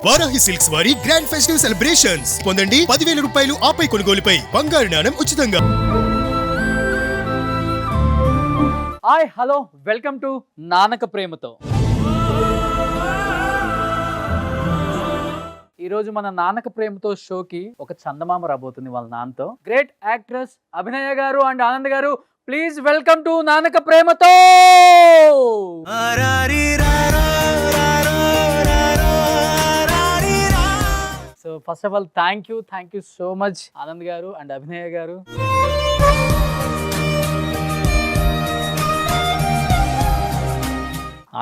Varahi silks వారి grand festive celebrations పొందండి 10,000 రూపాయలు ఆపై కొనుగోలుపై బంగారు నాణెం ఉచితంగా. హాయ్ హలో వెల్కమ్ టు నానక ప్రేమతో. ఈరోజు మన నానక ప్రేమతో షోకి ఒక చందమామ రాబోతుంది వాళ్ళ నాన్నతో. గ్రేట్ యాక్ట్రెస్ అభినయ గారు అండ్ ఆనంద్ గారు, ప్లీజ్ వెల్కమ్ టు నానక ప్రేమతో. So first of all thank you so much Anand గారు అండ్ అభినయ గారు.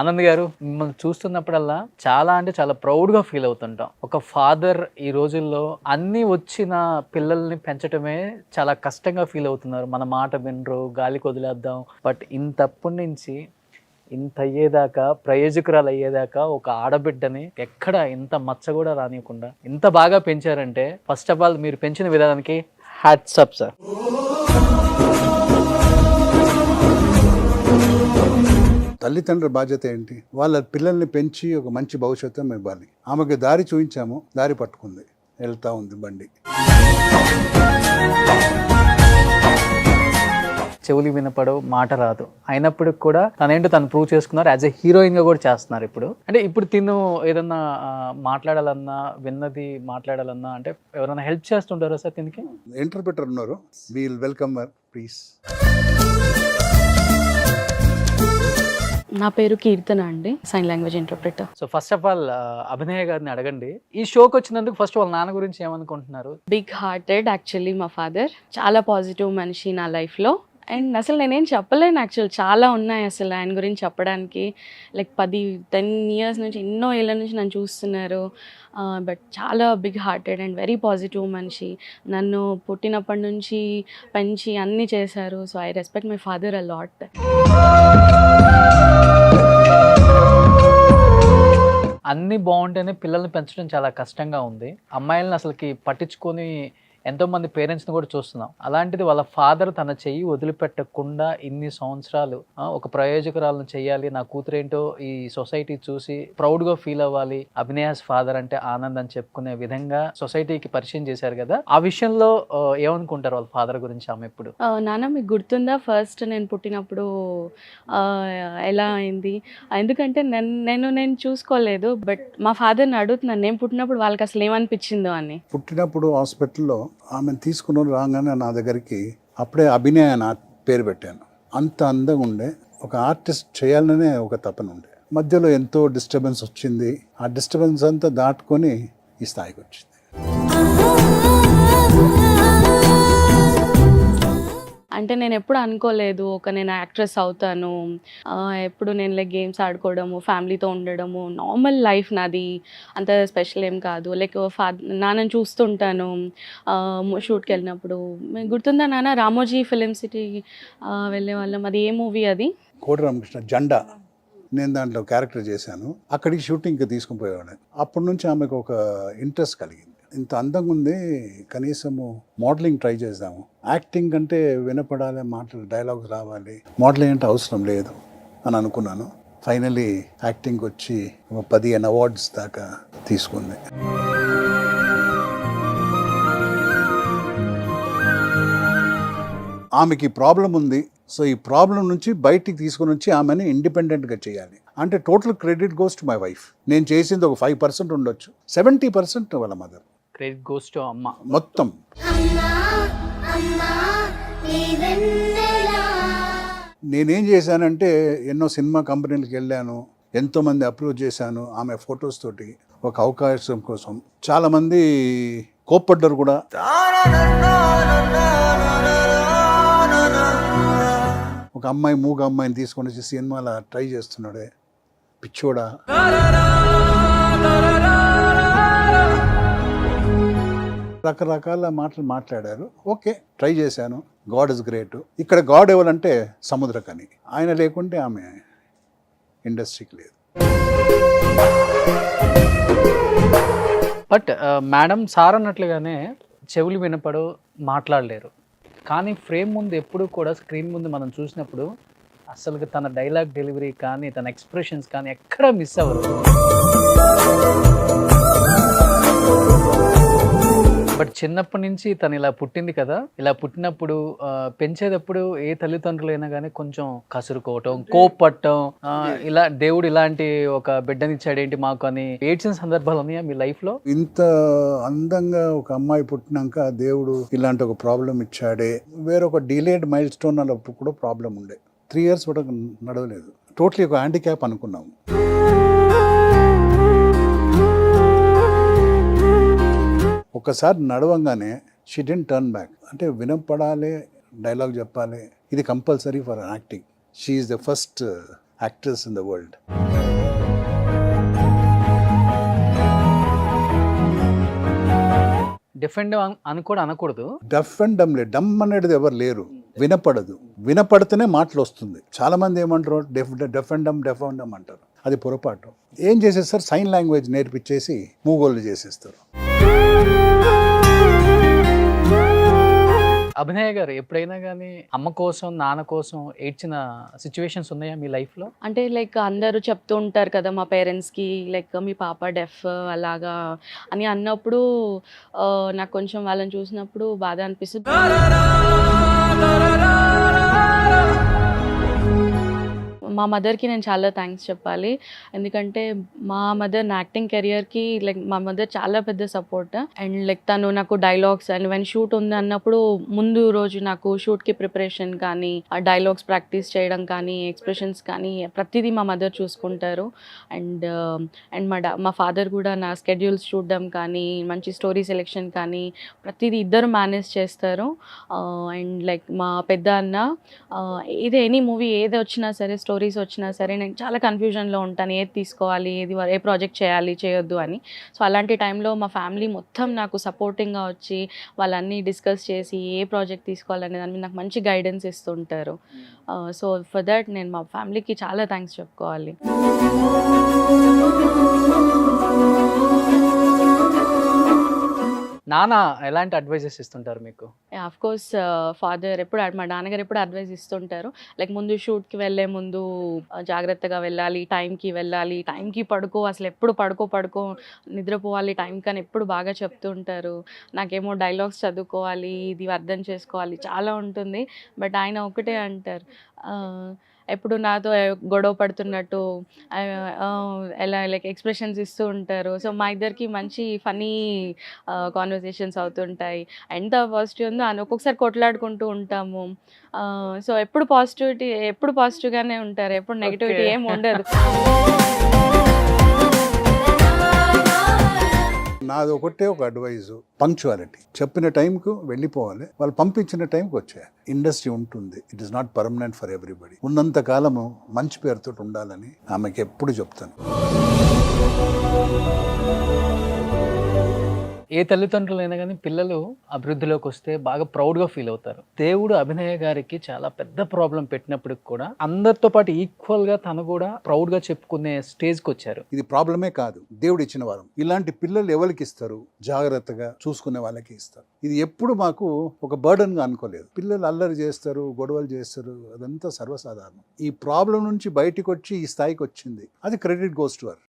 ఆనంద్ గారు, మిమ్మల్ని చూస్తున్నప్పుడల్లా చాలా అంటే చాలా ప్రౌడ్గా ఫీల్ అవుతుంటాం. ఒక ఫాదర్ ఈ రోజుల్లో అన్నీ వచ్చిన పిల్లల్ని పెంచడమే చాలా కష్టంగా ఫీల్ అవుతున్నారు. మన మాట వినరు, గాలికి వదిలేద్దాం. బట్ ఇంతప్పటి నుంచి ఇంత అయ్యేదాకా, ప్రయోజకురాలు అయ్యేదాకా ఒక ఆడబిడ్డని ఎక్కడ ఇంత మచ్చ కూడా రానియకుండా ఇంత బాగా పెంచారంటే ఫస్ట్ ఆఫ్ ఆల్ మీరు పెంచిన విధానానికి హ్యాట్స్ అప్ సార్. తల్లిదండ్రుల బాధ్యత ఏంటి? వాళ్ళ పిల్లల్ని పెంచి ఒక మంచి భవిష్యత్తు ఇవ్వాలి. ఆమెకి దారి చూపించాము, దారి పట్టుకుంది, వెళ్తా ఉంది బండి. చెవులు వినపడవు, మాట రాదు, అయినప్పటికి కూడా తనేంటో తను ప్రూవ్ చేసుకున్నారు. యాజ్ ఎ హీరోయిన్ గా కూడా చేస్తున్నారు. ఇప్పుడు తిను ఏదన్నా మాట్లాడాలన్నా, విన్నది మాట్లాడాలన్నా అంటే ఎవరైనా హెల్ప్ చేస్తుంటారా సార్ తినికి? ఇంటర్ప్రిటర్ ఉన్నారు, వీల్ వెల్కమ్ ప్లీజ్. నా పేరు కీర్తన అండి, sign language interpreter. So first of all Abhinaya గారిని అడగండి, ఈ షోకి వచ్చినందుకు ఫస్ట్ వాళ్ళ నాన్న గురించి ఏమనుకుంటున్నారు? బిగ్ హార్టెడ్ యాక్చువల్లీ మా ఫాదర్. చాలా పాజిటివ్ మనిషి నా లైఫ్లో. అండ్ అసలు నేనేం చెప్పలేను, యాక్చువల్ చాలా ఉన్నాయి అసలు ఆయన గురించి చెప్పడానికి. లైక్ 10 years నుంచి, ఎన్నో ఏళ్ళ నుంచి నన్ను చూస్తున్నారు. బట్ చాలా big hearted and very positive మనిషి. నన్ను పుట్టినప్పటి నుంచి పెంచి అన్నీ చేశారు. So I respect my father a lot. అన్నీ బాగుంటేనే పిల్లల్ని పెంచడం చాలా కష్టంగా ఉంది. అమ్మాయిలను అసలుకి పట్టించుకొని ఎంతోమంది పేరెంట్స్ని కూడా చూస్తున్నాం. అలాంటిది వాళ్ళ ఫాదర్ తన చెయ్యి వదిలిపెట్టకుండా ఇన్ని సంవత్సరాలు ఒక ప్రయోజకురాలను చెయ్యాలి, నా కూతురేంటో ఈ సొసైటీ చూసి ప్రౌడ్గా ఫీల్ అవ్వాలి, అభినయాస్ ఫాదర్ అంటే ఆనంద్ అని చెప్పుకునే విధంగా సొసైటీకి పరిచయం చేశారు కదా. ఆ విషయంలో ఏమనుకుంటారు వాళ్ళ ఫాదర్ గురించి? ఆమె ఇప్పుడు నాన్న మీకు గుర్తుందా ఫస్ట్ నేను పుట్టినప్పుడు ఎలా అయింది? ఎందుకంటే నేను చూసుకోలేదు. బట్ మా ఫాదర్ని అడుగుతున్నాను, నేను పుట్టినప్పుడు వాళ్ళకి అసలు ఏమనిపించిందో అని. పుట్టినప్పుడు హాస్పిటల్లో ఆమెను తీసుకుని రాగానే నా దగ్గరికి అప్పుడే అభినయ నా పేరు పెట్టాను. అంత అందంగా ఉండే, ఒక ఆర్టిస్ట్ చేయాలనే ఒక తపన ఉండే. మధ్యలో ఎంతో డిస్టర్బెన్స్ వచ్చింది. ఆ డిస్టర్బెన్స్ అంతా దాటుకొని ఈ స్థాయికి వచ్చింది. అంటే నేను ఎప్పుడు అనుకోలేదు నేను యాక్ట్రెస్ అవుతాను. ఎప్పుడు నేను లైక్ గేమ్స్ ఆడుకోవడము, ఫ్యామిలీతో ఉండడము, నార్మల్ లైఫ్ నాది, అంత స్పెషల్ ఏం కాదు. లైక్ నాన్నని చూస్తుంటాను షూట్కి వెళ్ళినప్పుడు. మీకు గుర్తుందా నాన్న, రామోజీ ఫిలిం సిటీ వెళ్ళే వాళ్ళం, అది ఏ మూవీ అది? కోటి రామకృష్ణ జెండా. నేను దాంట్లో క్యారెక్టర్ చేశాను. అక్కడికి షూటింగ్కి తీసుకుని పోయేవాడు. అప్పటి నుంచి ఆమెకు ఒక ఇంట్రెస్ట్ కలిగింది. ఇంత అందంగా ఉంది, కనీసము మోడలింగ్ ట్రై చేద్దాము. యాక్టింగ్ అంటే వినపడాలి, మాటలు డైలాగ్స్ రావాలి, మోడలింగ్ అంటే అవసరం లేదు అని అనుకున్నాను. ఫైనలీ యాక్టింగ్ వచ్చి 15 అవార్డ్స్ దాకా తీసుకుంది. ఆమెకి ప్రాబ్లం ఉంది. సో ఈ ప్రాబ్లం నుంచి బయటికి తీసుకుని వచ్చి ఆమెని ఇండిపెండెంట్గా చేయాలి. అంటే total credit goes to my wife. నేను చేసింది ఒక 5% ఉండొచ్చు, 70% వాళ్ళ మదర్. క్రెడిట్ గోస్ టు అమ్మ మొత్తం. నేనేం చేశానంటే ఎన్నో సినిమా కంపెనీలకు వెళ్ళాను, ఎంతోమంది అప్రోచ్ చేశాను ఆమె ఫొటోస్ తోటి ఒక అవకాశం కోసం. చాలామంది కోప్పడ్డారు కూడా. ఒక అమ్మాయి, మూగ అమ్మాయిని తీసుకొని వచ్చి సినిమాలో ట్రై చేస్తున్నాడే, పిచ్చోడా. రకరకాల మాటలు మాట్లాడారు. ఓకే, ట్రై చేశాను. God is great. ఇక్కడ గాడ్ ఎవరంటే సముద్రకని. ఆయన లేకుంటే ఆమె ఇండస్ట్రీకి లేదు. బట్ మేడం సార్ అన్నట్లుగానే చెవులు వినపడు, మాట్లాడలేరు. కానీ ఫ్రేమ్ ముందు ఎప్పుడు కూడా, స్క్రీన్ ముందు మనం చూసినప్పుడు అసలు తన డైలాగ్ డెలివరీ కానీ, తన ఎక్స్ప్రెషన్స్ కానీ ఎక్కడా మిస్ అవ్వరు. చిన్నప్పటి నుంచి తను ఇలా పుట్టింది కదా, ఇలా పుట్టినప్పుడు పెంచేటప్పుడు ఏ తల్లిదండ్రులైనా కానీ కొంచెం కసురుకోవటం, కోప్పట్టం, ఇలా దేవుడు ఇలాంటి ఒక బిడ్డనిచ్చాడు ఏంటి మాకు అని ఏడ్చిన సందర్భాలు ఉన్నాయా మీ లైఫ్ లో? ఇంత అందంగా ఒక అమ్మాయి పుట్టినాక దేవుడు ఇలాంటి ఒక ప్రాబ్లం ఇచ్చాడే, వేరొక డిలేడ్ మైల్ స్టోన్ అన్నప్పుడు కూడా ప్రాబ్లం ఉండే. 3 years వరకు నడవలేదు, టోటలీ ఒక హ్యాండిక్యాప్ అనుకున్నాము. ఒకసారి నడవంగానే షీ డెంట్ టర్న్ బ్యాక్. అంటే వినపడాలి, డైలాగ్ చెప్పాలి, ఇది compulsory for acting. She is the first actress in the world. Defend అని కూడా అనకూడదు. డఫ్ అండ్ డమ్ లేదు, డమ్ అనేది ఎవరు లేరు, వినపడదు. వినపడితేనే మాటలు వస్తుంది. చాలా మంది ఏమంటారు, డెఫ్ అండ్ డమ్ అంటారు. అది పొరపాటు. ఏం చేసేస్తారు, సైన్ లాంగ్వేజ్ నేర్పించేసి మూగోళ్ళు చేసేస్తారు. అభినయ గారు ఎప్పుడైనా కానీ అమ్మ కోసం నాన్న కోసం ఏడ్చిన సిచ్యువేషన్స్ ఉన్నాయా మీ లైఫ్ లో? అంటే లైక్ అందరూ చెప్తూ ఉంటారు కదా మా పేరెంట్స్కి, లైక్ మీ పాప డెఫ్ అలాగా అని అన్నప్పుడు నాకు కొంచెం వాళ్ళని చూసినప్పుడు బాధ అనిపిస్తుంది. మా మదర్కి నేను చాలా థ్యాంక్స్ చెప్పాలి. ఎందుకంటే మా మదర్ నా యాక్టింగ్ కెరియర్కి లైక్ మా మదర్ చాలా పెద్ద సపోర్ట్. అండ్ లైక్ తను నాకు డైలాగ్స్ అండ్ వెన్ షూట్ ఉంది అన్నప్పుడు ముందు రోజు నాకు షూట్కి ప్రిపరేషన్ కానీ, ఆ డైలాగ్స్ ప్రాక్టీస్ చేయడం కానీ, ఎక్స్ప్రెషన్స్ కానీ ప్రతిదీ మా మదర్ చూసుకుంటారు. అండ్ మా ఫాదర్ కూడా నా స్కెడ్యూల్స్ చూడడం కానీ, మంచి స్టోరీ సెలెక్షన్ కానీ ప్రతిదీ ఇద్దరు మేనేజ్ చేస్తారు. అండ్ లైక్ మా పెద్ద అన్న ఇది ఎనీ మూవీ ఏది వచ్చినా సరే, స్టోరీస్ వచ్చినా సరే నేను చాలా కన్ఫ్యూజన్లో ఉంటాను, ఏది తీసుకోవాలి, ఏ ప్రాజెక్ట్ చేయాలి, చేయొద్దు అని. సో అలాంటి టైంలో మా ఫ్యామిలీ మొత్తం నాకు సపోర్టింగ్గా వచ్చి వాళ్ళన్నీ డిస్కస్ చేసి ఏ ప్రాజెక్ట్ తీసుకోవాలనే దాని మీద నాకు మంచి గైడెన్స్ ఇస్తుంటారు. సో ఫర్ దట్ నేను మా ఫ్యామిలీకి చాలా థ్యాంక్స్ చెప్పుకోవాలి. నాన్న ఎలాంటి అడ్వైజెస్ ఇస్తుంటారు మీకు? ఆఫ్ కోర్స్ ఫాదర్ మా నాన్నగారు ఎప్పుడు అడ్వైస్ ఇస్తుంటారు. లైక్ ముందు షూట్కి వెళ్ళే ముందు జాగ్రత్తగా వెళ్ళాలి, టైంకి పడుకో, అసలు ఎప్పుడు పడుకో నిద్రపోవాలి టైంకి అని ఎప్పుడు బాగా చెప్తూ ఉంటారు. నాకేమో డైలాగ్స్ చదువుకోవాలి, ఇది అర్థం చేసుకోవాలి చాలా ఉంటుంది. బట్ ఆయన ఒకటే అంటారు, ఎప్పుడు నాతో గొడవ పడుతున్నట్టు ఎలా లైక్ ఎక్స్ప్రెషన్స్ ఇస్తూ ఉంటారు. సో మా ఇద్దరికి మంచి ఫనీ కాన్వర్సేషన్స్ అవుతుంటాయి. ఎంత పాజిటివ్ ఉందో అని ఒక్కొక్కసారి కొట్లాడుకుంటూ ఉంటాము. సో ఎప్పుడు పాజిటివ్గానే ఉంటారు, ఎప్పుడు నెగిటివిటీ ఏమి ఉండదు. నాది ఒకటే ఒక అడ్వైజ్, పంక్చువాలిటీ. చెప్పిన టైంకు వెళ్ళిపోవాలి, వాళ్ళు పంపించిన టైంకి వచ్చేయాలి. ఇండస్ట్రీ ఉంటుంది, it is not permanent for everybody. ఉన్నంత కాలము మంచి పేరుతో ఉండాలని ఆమెకి ఎప్పుడు చెప్తాను. ఏ తల్లిదండ్రులైనా కానీ పిల్లలు అభివృద్ధిలోకి వస్తే బాగా ప్రౌడ్గా ఫీల్ అవుతారు. దేవుడు అభినయ గారికి చాలా పెద్ద ప్రాబ్లం పెట్టినప్పటికి కూడా అందరితో పాటు ఈక్వల్గా తను కూడా ప్రౌడ్గా చెప్పుకునే స్టేజ్కి వచ్చారు. ఇది ప్రాబ్లమే కాదు, దేవుడు ఇచ్చిన వరం. ఇలాంటి పిల్లలు ఎవరికి ఇస్తారు, జాగ్రత్తగా చూసుకునే వాళ్ళకి ఇస్తారు. ఇది ఎప్పుడు మాకు ఒక బర్డన్గా అనుకోలేదు. పిల్లలు అల్లరి చేస్తారు, గొడవలు చేస్తారు, అదంతా సర్వసాధారణం. ఈ ప్రాబ్లం నుంచి బయటకు వచ్చి ఈ స్థాయికి వచ్చింది, అది క్రెడిట్ గోస్ టు హర్.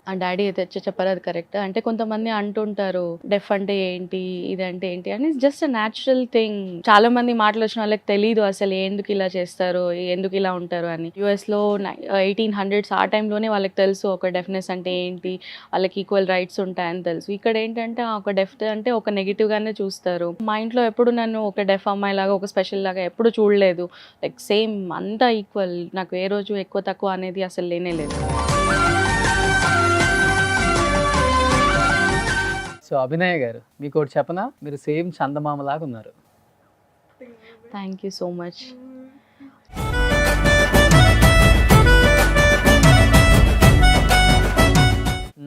ఆ డాడీ అయితే చెప్పారు, అది కరెక్ట్. అంటే కొంతమంది అంటుంటారు డెఫ్ అంటే ఏంటి, ఇదంటే ఏంటి అని. Just a natural thing. చాలా మంది మాటలు వచ్చిన వాళ్ళకి తెలియదు అసలు ఎందుకు ఇలా చేస్తారు, ఎందుకు ఇలా ఉంటారు అని. యూఎస్లో 1800s ఆ టైంలోనే వాళ్ళకి తెలుసు ఒక డెఫ్నెస్ అంటే ఏంటి, వాళ్ళకి ఈక్వల్ రైట్స్ ఉంటాయని తెలుసు. ఇక్కడ ఏంటంటే ఒక డెఫ్ అంటే ఒక నెగిటివ్గానే చూస్తారు. మా ఇంట్లో ఎప్పుడు నన్ను ఒక డెఫ్ అమ్మాయి లాగా, ఒక స్పెషల్ లాగా ఎప్పుడు చూడలేదు. లైక్ సేమ్ అంతా ఈక్వల్. నాకు ఏ రోజు ఎక్కువ తక్కువ అనేది అసలు లేనే లేదు. సో అభినయ గారు, మీకు ఒకటి చెప్పనా, మీరు సేమ్ చందమామ లాగా ఉన్నారు. Thank you so much.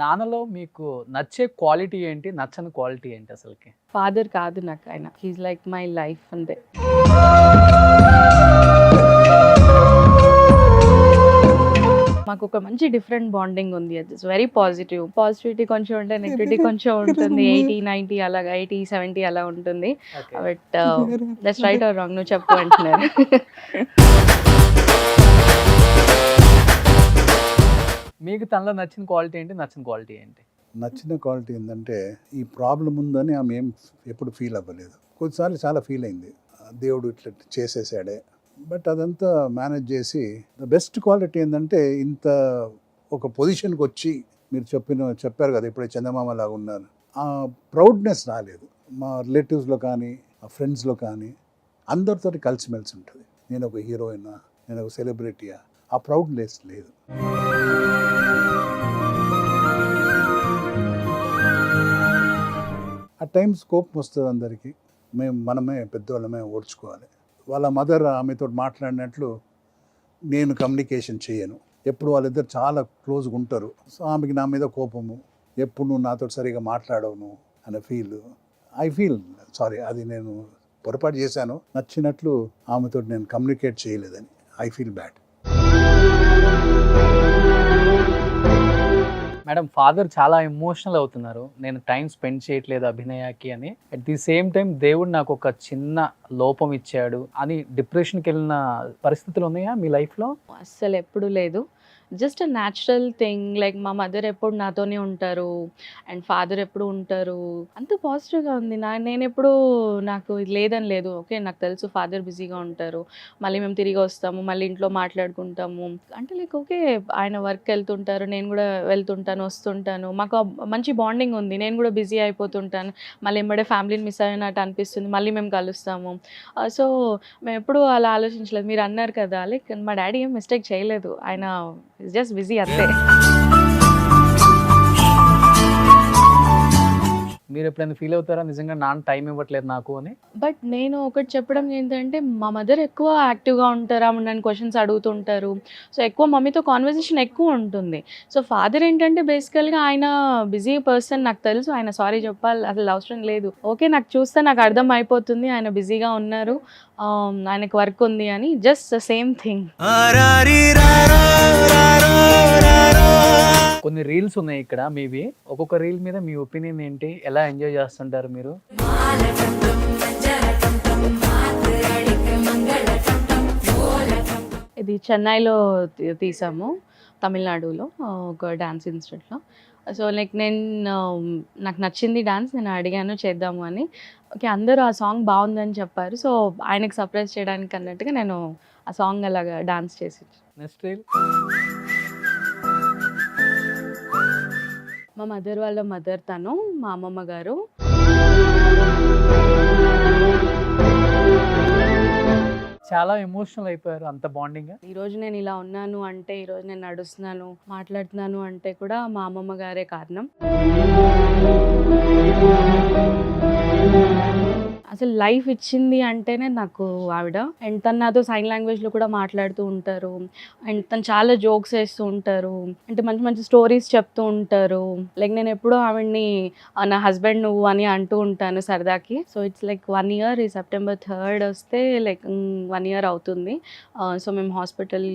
నాన్నలో మీకు నచ్చే క్వాలిటీ ఏంటి, నచ్చని క్వాలిటీ ఏంటి అసలుకి? ఫాదర్ కాదు నాకు ఆయన, హీస్ లైక్ మై లైఫ్ అంతే. మాకు ఒక మంచి డిఫరెంట్ బాండింగ్ ఉంది. అది వెరీ పాజిటివిటీ కొంచెం ఉంటే నెగిటివిటీ కొంచెం ఉంటుంది. 80-90 అలాగా, 80-70 అలా ఉంటుంది. But that's right are wrong, నువ్వు చెప్పు అంటున్నారు. మీకు తనలో నచ్చిన క్వాలిటీ ఏంటి, నచ్చిన క్వాలిటీ ఏంటి? నచ్చిన క్వాలిటీ ఏంటంటే ఈ ప్రాబ్లం ఉందని ఆమె ఏం ఎప్పుడు ఫీల్ అవ్వలేదు. కొన్నిసార్లు చాలా ఫీల్ అయింది, దేవుడు ఇట్లా చేసేసాడే, బట్ అదంతా మేనేజ్ చేసి ద బెస్ట్ క్వాలిటీ ఏంటంటే ఇంత ఒక పొజిషన్కి వచ్చి మీరు చెప్పారు కదా ఇప్పుడే చందమామ లాగా ఉన్నారు, ఆ ప్రౌడ్నెస్ రాలేదు. మా రిలేటివ్స్లో కానీ ఆ ఫ్రెండ్స్లో కానీ అందరితోటి కలిసిమెలిసి ఉంటుంది. నేను ఒక హీరోయినా, నేను ఒక సెలబ్రిటీయా, ఆ ప్రౌడ్నెస్ లేదు. ఆ టైమ్స్ కోపం వస్తుంది అందరికీ, మనమే పెద్దవాళ్ళమే ఓర్చుకోవాలి. వాళ్ళ మదర్ ఆమెతో మాట్లాడినట్లు నేను కమ్యూనికేషన్ చేయను. ఎప్పుడు వాళ్ళిద్దరు చాలా క్లోజ్గా ఉంటారు. సో ఆమెకి నా మీద కోపము, ఎప్పుడు నువ్వు నాతో సరిగా మాట్లాడవు అనే ఐ ఫీల్ సారీ, అది నేను పొరపాటు చేశాను, నచ్చినట్లు ఆమెతో నేను కమ్యూనికేట్ చేయలేదని I feel bad. Madam, father చాలా ఎమోషనల్ అవుతున్నారు, నేను టైం స్పెండ్ చేయట్లేదు అభినయకి అని. అట్ ది సేమ్ టైం దేవుడు నాకు ఒక చిన్న లోపం ఇచ్చాడు అని డిప్రెషన్కి వెళ్ళిన పరిస్థితులు ఉన్నాయా మీ లైఫ్లో? అస్సలు ఎప్పుడు లేదు. Just a natural thing. Like మా మదర్ ఎప్పుడు నాతోనే ఉంటారు అండ్ ఫాదర్ ఎప్పుడు ఉంటారు. అంత పాజిటివ్గా ఉంది. నేను ఎప్పుడు నాకు ఇది లేదని లేదు. ఓకే, నాకు తెలుసు ఫాదర్ బిజీగా ఉంటారు, మళ్ళీ మేము తిరిగి వస్తాము, మళ్ళీ ఇంట్లో మాట్లాడుకుంటాము అంటే లైక్ ఓకే, ఆయన వర్క్ వెళ్తుంటారు, నేను కూడా వెళ్తుంటాను వస్తుంటాను, మాకు మంచి బాండింగ్ ఉంది. నేను కూడా బిజీ అయిపోతుంటాను, మళ్ళీ ఎంబడే ఫ్యామిలీని మిస్ అయినట్టు అనిపిస్తుంది, మళ్ళీ మేము కలుస్తాము. సో మేము ఎప్పుడు అలా ఆలోచించలేదు. మీరు అన్నారు కదా, లైక్ మా డాడీ ఏం మిస్టేక్ చేయలేదు, ఆయన జస్ట్ బిజీ అంతే. మీరు ఎప్పుడైనా ఫీల్ అవుతారా నిజంగా నాన్న టైం ఇవ్వట్లేదు నాకు అని? బట్ నేను ఒకటి చెప్పడం ఏంటంటే, మా మదర్ ఎక్కువ యాక్టివ్గా ఉంటారు, నన్ను క్వశ్చన్స్ అడుగుతుంటారు. సో ఎక్కువ మమ్మీతో కాన్వర్జేషన్ ఎక్కువ ఉంటుంది. సో ఫాదర్ ఏంటంటే బేసికల్గా ఆయన బిజీ పర్సన్, నాకు తెలుసు. ఆయన సారీ చెప్పాలి అసలు అవసరం లేదు. ఓకే, నాకు చూస్తే నాకు అర్థం అయిపోతుంది ఆయన బిజీగా ఉన్నారు, ఆయనకు వర్క్ ఉంది అని. Just same thing. కొన్ని రీల్స్ ఉన్నాయి ఇక్కడ మీవి, ఒక్కొక్క రీల్ మీద మీ ఒపీనియన్ ఏంటి, ఎలా ఎంజాయ్ చేస్తుంటారు మీరు? ఇది చెన్నైలో తీసాము, తమిళనాడులో ఒక డ్యాన్స్ ఇన్స్టిట్యూట్లో. సో లైక్ నాకు నచ్చింది డ్యాన్స్, నేను అడిగాను చేద్దాము అని. ఓకే, అందరూ ఆ సాంగ్ బాగుందని చెప్పారు. సో ఆయనకు సర్ప్రైజ్ చేయడానికి అన్నట్టుగా నేను ఆ సాంగ్ అలాగా డాన్స్ చేసి. నెక్స్ట్ రీల్ మా మదర్ వాళ్ళ మదర్ తను, మా అమ్మమ్మ గారు. చాలా ఎమోషనల్ అయిపోయారు, అంత బాండింగ్. ఈరోజు నేను ఇలా ఉన్నాను అంటే, ఈరోజు నేను నడుస్తున్నాను మాట్లాడుతున్నాను అంటే కూడా మా అమ్మమ్మ గారే కారణం. అసలు లైఫ్ ఇచ్చింది అంటేనే నాకు ఆవిడ. అండ్ తను నాతో సైన్ లాంగ్వేజ్లో కూడా మాట్లాడుతూ ఉంటారు. అండ్ తను చాలా జోక్స్ వేస్తూ ఉంటారు, అంటే మంచి మంచి స్టోరీస్ చెప్తూ ఉంటారు. లైక్ నేను ఎప్పుడూ ఆవిడ్ని నా హస్బెండ్ నువ్వు అని అంటూ ఉంటాను సరదాకి. సో ఇట్స్ లైక్ 1 year, ఈ September 3rd వస్తే లైక్ 1 year అవుతుంది. సో మేము హాస్పిటల్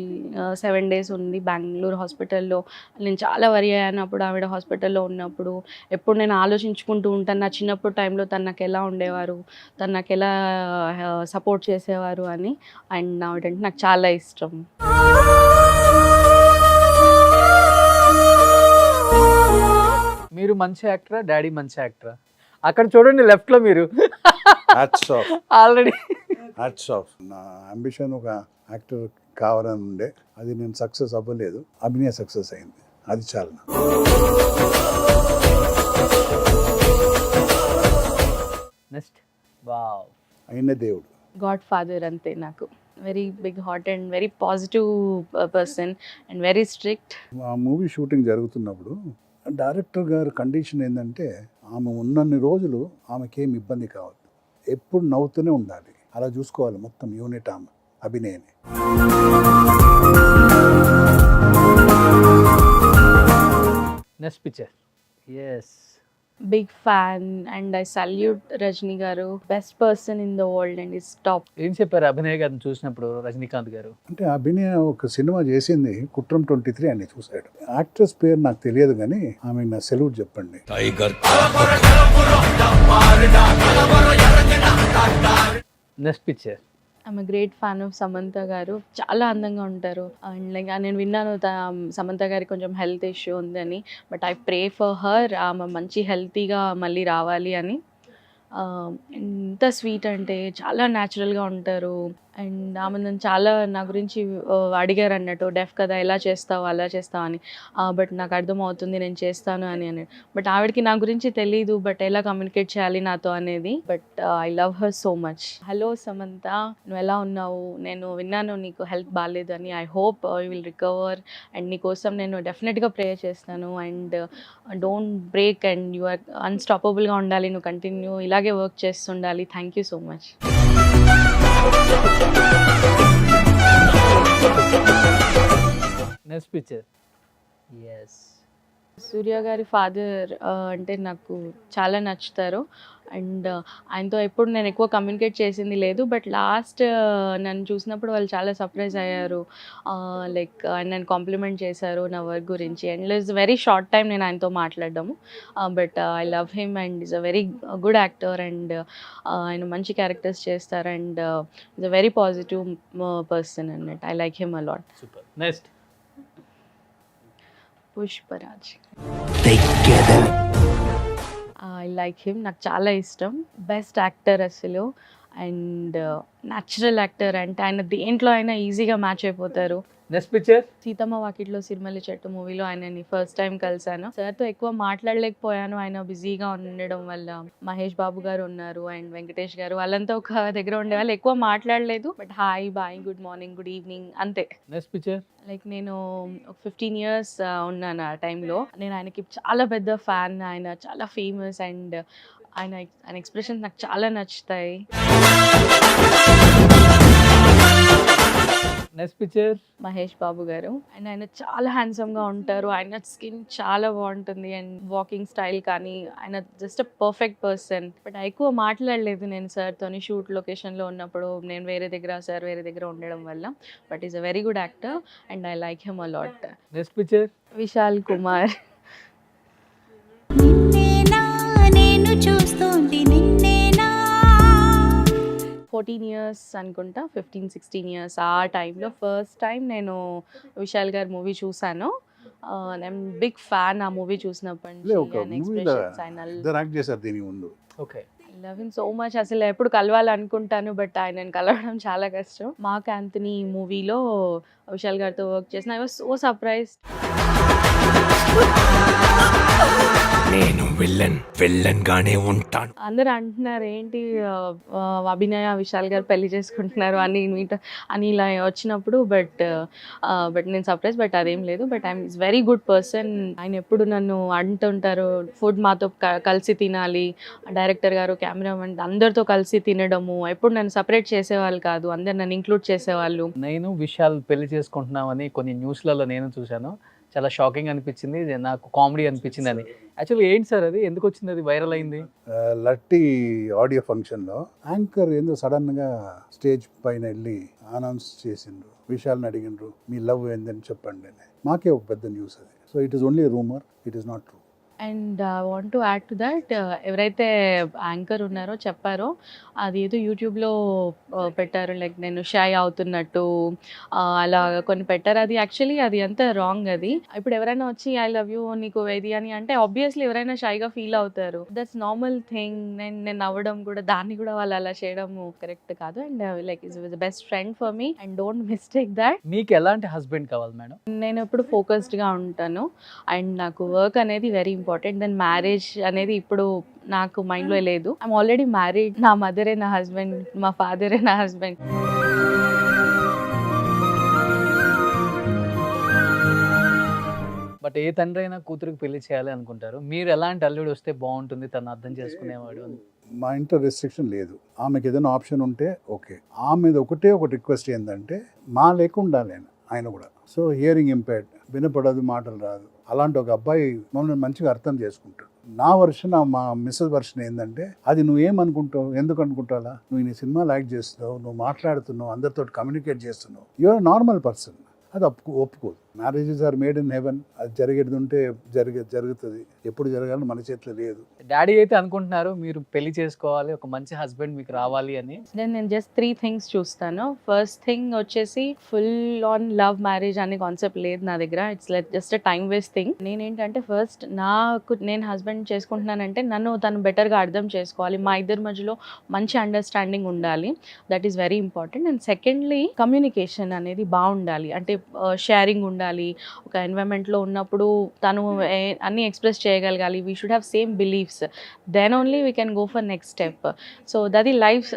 7 days ఉంది బెంగళూరు హాస్పిటల్లో. నేను చాలా వరి అయ్యాను అప్పుడు ఆవిడ హాస్పిటల్లో ఉన్నప్పుడు. ఎప్పుడు నేను ఆలోచించుకుంటూ ఉంటాను, నా చిన్నప్పుడు టైంలో తను నాకు ఎలా ఉండేవారు, తను నాకు ఎలా సపోర్ట్ చేసేవారు అని. అండ్ ఆవిడంటే నాకు చాలా ఇష్టం. మీరు మంచి యాక్టరా, డాడీ మంచి యాక్టరా? అక్కడ చూడండి లెఫ్ట్ లో మీరు ఆల్రెడీ. నా అంబిషన్ ఒక యాక్టర్ కావాలని ఉండే, అది నేను సక్సెస్ అవ్వలేదు, అభినయ సక్సెస్ అయింది, అది చాలా. నెక్స్ట్ వావ్, అయిన దేవుడు, గాడ్ ఫాదర్ అంతే నాకు. Very big heart and very positive person and very strict. ఆ మూవీ షూటింగ్ జరుగుతున్నప్పుడు డైరెక్టర్ గారు కండిషన్ ఏంటంటే, ఆమె ఉన్నన్ని రోజులు ఆమెకేం ఇబ్బంది కావద్దు, ఎప్పుడు నవ్వుతూనే ఉండాలి, అలా చూసుకోవాలి మొత్తం యూనిట్ ఆమె అభినయని. Next picture. Yes, big fan and I salute Rajini garu. Best person in the world and is top. ఏం చెప్పారు అభినయ్ గారిని చూసినప్పుడు రజనీకాంత్ గారు? అంటే అభినయ ఒక సినిమా చేసింది కుట్రం 23 అని చూశాడు. యాక్ట్రెస్ పేరు నాకు తెలియదు కానీ ఆమె నా సెల్యూట్ చెప్పండి. Next picture. I'm great fan of Samantha గారు. చాలా అందంగా ఉంటారు. అండ్ లైక్ నేను విన్నాను సమంత గారికి కొంచెం హెల్త్ ఇష్యూ ఉందని. But I pray for her, ఆమె మంచి హెల్తీగా మళ్ళీ రావాలి అని. ఎంత స్వీట్ అంటే చాలా న్యాచురల్గా ఉంటారు. అండ్ ఆమె నన్ను చాలా నా గురించి అడిగారు అన్నట్టు, డెఫ్ కదా ఎలా చేస్తావు అలా చేస్తావు అని. బట్ నాకు అర్థమవుతుంది నేను చేస్తాను అని బట్ ఆవిడకి నా గురించి తెలీదు, బట్ ఎలా కమ్యూనికేట్ చేయాలి నాతో అనేది. But I love her so much. Hello Samantha, నువ్వు ఎలా ఉన్నావు? నేను విన్నాను నీకు హెల్త్ బాగాలేదు అని. I hope you will recover. And నీకోసం నేను డెఫినెట్గా ప్రేయర్ చేస్తాను. And don't break and you are అన్స్టాపబుల్గా ఉండాలి. నువ్వు కంటిన్యూ ఇలాగే వర్క్ చేస్తుండాలి. Thank you so much. Next picture. Yes, Surya గారి ఫాదర్ అంటే నాకు చాలా నచ్చుతారు. అండ్ ఆయనతో ఎప్పుడు నేను ఎక్కువ కమ్యూనికేట్ చేసింది లేదు. బట్ లాస్ట్ నన్ను చూసినప్పుడు వాళ్ళు చాలా సర్ప్రైజ్ అయ్యారు. లైక్ ఆయన నన్ను కాంప్లిమెంట్ చేశారు నా వర్క్ గురించి. And it's very short time నేను ఆయనతో మాట్లాడడము. But I love him and is a very good actor. And ఆయన మంచి క్యారెక్టర్స్ చేస్తారు. And is a very positive person అన్నట్టు. I like him a lot. Super. Next. Pushparaj. I like him, నాకు చాలా ఇష్టం. బెస్ట్ యాక్టర్ అసలు. And natural actor. అంటే ఆయన దేంట్లో అయినా ఈజీగా మ్యాచ్ అయిపోతారు. Next picture. సీతమ్మ వాకిట్లో సిరిమల్లి చెట్టు మూవీలో ఆయనని ఫస్ట్ టైం కలిసాను. సార్తో ఎక్కువ మాట్లాడలేకపోయాను, ఆయన బిజీగా ఉండడం వల్ల. మహేష్ బాబు గారు ఉన్నారు అండ్ వెంకటేష్ గారు, వాళ్ళంతా ఒక దగ్గర ఉండేవాళ్ళు. ఎక్కువ మాట్లాడలేదు. But hi bye good morning good evening అంతే. Next picture. లైక్ నేను ఒక 15 years ఉన్నాను ఆ టైంలో. నేను ఆయనకి చాలా పెద్ద ఫ్యాన్. ఆయన చాలా ఫేమస్. అండ్ ఆయన ఎక్స్ప్రెషన్స్ నాకు చాలా నచ్చుతాయి. Next picture. మహేష్ బాబు గారు. అండ్ ఆయన చాలా హ్యాండ్సమ్గా ఉంటారు. ఆయన స్కిన్ చాలా బాగుంటుంది. అండ్ వాకింగ్ స్టైల్ కానీ ఆయన just a perfect person. But ఎక్కువ మాట్లాడలేదు నేను సార్తోని. షూట్ లొకేషన్లో ఉన్నప్పుడు నేను వేరే దగ్గర, సార్ వేరే దగ్గర ఉండడం వల్ల. But is a very good actor and I like him a lot. Next picture. Vishal Kumar. నిన్నేనా నేను చూస్తోంది నిన్నేనా 14 years అనుకుంటా, 15-16 years ఆ టైంలో ఫస్ట్ టైం నేను విశాల్ గారి మూవీ చూసాను. నేను బిగ్ ఫ్యాన్ ఆ మూవీ చూసినప్పటి నుంచి. ఒక ఆయన మూవీలో expressions, ఆయన ఇద్దరు యాక్ట్ చేశారు దీనికి ముందు. Okay. I love him so much. అసలు ఎప్పుడు కలవాలనుకుంటాను బట్ ఆయనను కలవడం చాలా కష్టం. మార్క్ యాంథనీ మూవీలో విశాల్ గారితో వర్క్ చేసిన ఐ వాజ్ సో సర్ప్రైజ్డ్. నేను విల్లన్ గానే ఉంటాను. అందరూ అంటున్నారు ఏంటి అభినయ విశాల్ గారు పెళ్లి చేసుకుంటున్నారు అని ఇలా వచ్చినప్పుడు. బట్ నేను సర్ప్రైజ్. బట్ అదేం లేదు. But I'm is very good person. ఆయన ఎప్పుడు నన్ను అంటుంటారు ఫుడ్ మాతో కలిసి తినాలి. డైరెక్టర్ గారు, కెమెరామెన్ అందరితో కలిసి తినడము. ఎప్పుడు నన్ను సపరేట్ చేసేవాళ్ళు కాదు, అందరు నన్ను ఇంక్లూడ్ చేసేవాళ్ళు. నేను విశాల్ పెళ్లి చేసుకుంటున్నామని కొన్ని న్యూస్లలో నేను చూశాను. చాలా షాకింగ్ అనిపించింది, నాకు కామెడీ అనిపించింది అని. యాక్చువల్లీ ఏంటి సార్ అది, ఎందుకు వచ్చింది, అది వైరల్ అయింది? లట్టి ఆడియో ఫంక్షన్లో యాంకర్ ఏందో సడన్గా స్టేజ్ పైన వెళ్ళి అనౌన్స్ చేసిండ్రు. విశాల్ని అడిగిండ్రు మీ లవ్ ఏందని చెప్పండి అని. మాకే ఒక పెద్ద న్యూస్ అది. So it is only rumour, it is not true. And I want to add to that, ఎవరైతే యాంకర్ ఉన్నారో చెప్పారో అది ఏదో యూట్యూబ్లో పెట్టారు. లైక్ నేను షై అవుతున్నట్టు అలా కొన్ని పెట్టారు. అది యాక్చువల్లీ అది అంత రాంగ్. అది ఇప్పుడు ఎవరైనా వచ్చి ఐ లవ్ యూ నీకు ఏది అని అంటే ఆబ్వియస్లీ ఎవరైనా షైగా ఫీల్ అవుతారు. That's normal thing. నేను నవ్వడం కూడా, దాన్ని కూడా వాళ్ళు అలా చేయడం కరెక్ట్ కాదు. And like is the best friend for me and don't mistake that. మీకు ఎలాంటి హస్బెండ్ కావాలి మేడం? నేను ఎప్పుడు ఫోకస్డ్గా ఉంటాను అండ్ నాకు వర్క్ అనేది వెరీ ఇంపార్టెంట్. దెన్ మ్యారేజ్ అనేది ఇప్పుడు నాకు మైండ్లో లేదు. I'm already married. నా మదరే నా హస్బెండ్, మా ఫాదరే నా హస్బెండ్. బట్ ఏ తండ్రి అయినా కూతురికి పెళ్లి చేయాలి అనుకుంటారు. మీరు ఎలాంటి అల్లుడు వస్తే బాగుంటుంది, తను అర్థం చేసుకునేవాడు అని? మా ఇంట్లో రెస్ట్రిక్షన్ లేదు. ఆమెకి ఏదైనా ఆప్షన్ ఉంటే ఓకే. ఆమె ఒకటే ఒక రిక్వెస్ట్ ఏంటంటే మా లేకుండా ఆయన కూడా. సో హియరింగ్ ఇంపైర్డ్, వినపడదు, మాటలు రాదు. అలాంటి ఒక అబ్బాయి మమ్మల్ని మంచిగా అర్థం చేసుకుంటాడు. నా వర్షన్, మా మిస్సెస్ వర్షన్ ఏంటంటే అది నువ్వేమనుకుంటావు, ఎందుకు అనుకుంటావా, నువ్వు నీ సినిమాలు యాక్ట్ చేస్తున్నావు, నువ్వు మాట్లాడుతున్నావు, అందరితో కమ్యూనికేట్ చేస్తున్నావు, యూఆర్ నార్మల్ పర్సన్. అది ఒప్పుకోదు. Marriages are made in heaven. అది జరిగేది ఉంటే జరుగుతుంది, ఎప్పుడు జరగాలని మన చేతిలో లేదు. డాడీ అయితే అనుకుంటున్నారు మీరు పెళ్లి చేసుకోవాలి, ఒక మంచి హస్బెండ్ మీకు రావాలి అని. నేను జస్ట్ 3 థింగ్స్ చూస్తాను. ఫస్ట్ థింగ్ వచ్చేసి ఫుల్ ఆన్ లవ్ మ్యారేజ్ అనే కాన్సెప్ట్ లేదు నా దగ్గర. It's like just time waste thing. నేనేంటంటే ఫస్ట్ నేను హస్బెండ్ చేసుకుంటున్నానంటే నన్ను తను బెటర్గా అర్థం చేసుకోవాలి, మా ఇద్దరి మధ్యలో మంచి అండర్స్టాండింగ్ ఉండాలి. That is very important. And secondly communication అనేది బాగుండాలి, అంటే షేరింగ్ ఉండాలి. ఒక ఎన్వైరన్మెంట్లో ఉన్నప్పుడు తను అన్నీ ఎక్స్ప్రెస్ చేయగలగాలి. We should have same beliefs, then only we can go for next step. So that ఈ లైఫ్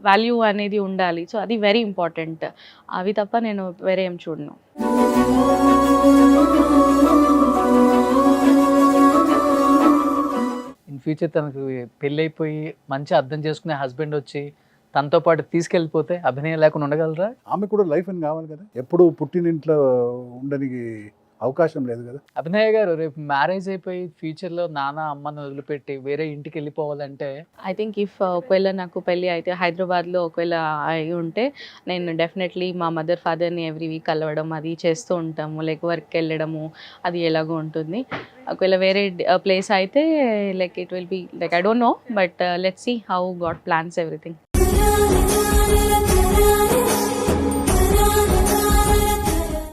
వాల్యూ అనేది ఉండాలి. సో అది వెరీ ఇంపార్టెంట్. అవి తప్ప నేను వేరే ఏం చూడను. ఇన్ ఫ్యూచర్ తనకు పెళ్ళి అయిపోయి మంచి అర్థం చేసుకునే హస్బెండ్ వచ్చి తనతో పాటు తీసుకెళ్ళిపోతే అభినయం లేకుండా ఉండగలరా? ఆమె కూడా లైఫ్ అని కావాలి కదా, ఎప్పుడు పుట్టినింట్లో ఉండడానికి అవకాశం లేదు కదా. అభినయ్ గారు, రేపు మ్యారేజ్ అయిపోయి ఫ్యూచర్లో నాన్న అమ్మని వదిలిపెట్టి వేరే ఇంటికి వెళ్ళిపోవాలంటే ఐ థింక్ ఇఫ్ ఒకవేళ నాకు పెళ్ళి అయితే హైదరాబాద్లో ఒకవేళ అయి ఉంటే నేను డెఫినెట్లీ మా మదర్ ఫాదర్ని ఎవ్రీ వీక్ కలవడం అది చేస్తూ ఉంటాము, లైక్ వర్క్కి వెళ్ళడము అది ఎలాగో ఉంటుంది. ఒకవేళ వేరే ప్లేస్ అయితే like it will be like I don't know, but let's see how God plans everything.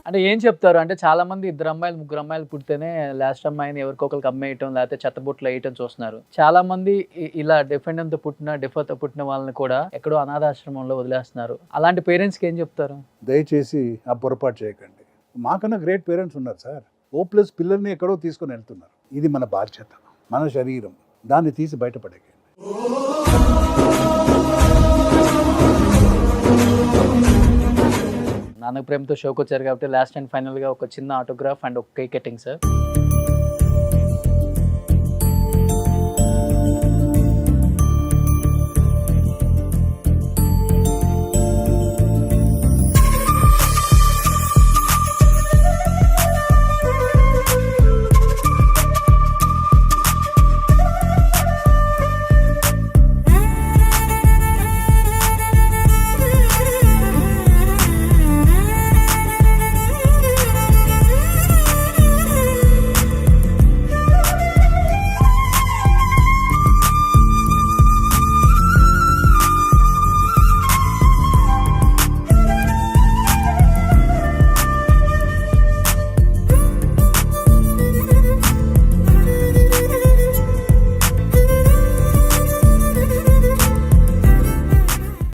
అంటే ఏం చెప్తారు అంటే చాలా మంది 2 అమ్మాయిలు 3 అమ్మాయిలు పుడితేనే లాస్ట్ అమ్మాయిని ఎవరికొకరికి అమ్మేయటం లేకపోతే చెత్తబుట్లు వేయటం చూస్తున్నారు. చాలా మంది ఇలా డిఫెండెంట్తో పుట్టిన డిఫర్తో పుట్టిన వాళ్ళని కూడా ఎక్కడో అనాథాశ్రమంలో వదిలేస్తున్నారు. అలాంటి పేరెంట్స్కి ఏం చెప్తారు? దయచేసి ఆ పొరపాటు చేయకండి. మాకన్నా గ్రేట్ పేరెంట్స్ ఉన్నారు సార్. ఓ+ పిల్లల్ని ఎక్కడో తీసుకొని వెళ్తున్నారు. ఇది మన బాధ్యత, మన శరీరం, దాన్ని తీసి బయటపడేయండి. నాన్నకు ప్రేమతో షోకి వచ్చారు కాబట్టి లాస్ట్ అండ్ ఫైనల్గా ఒక చిన్న ఆటోగ్రాఫ్ అండ్ ఒక కేక్ కటింగ్ సార్.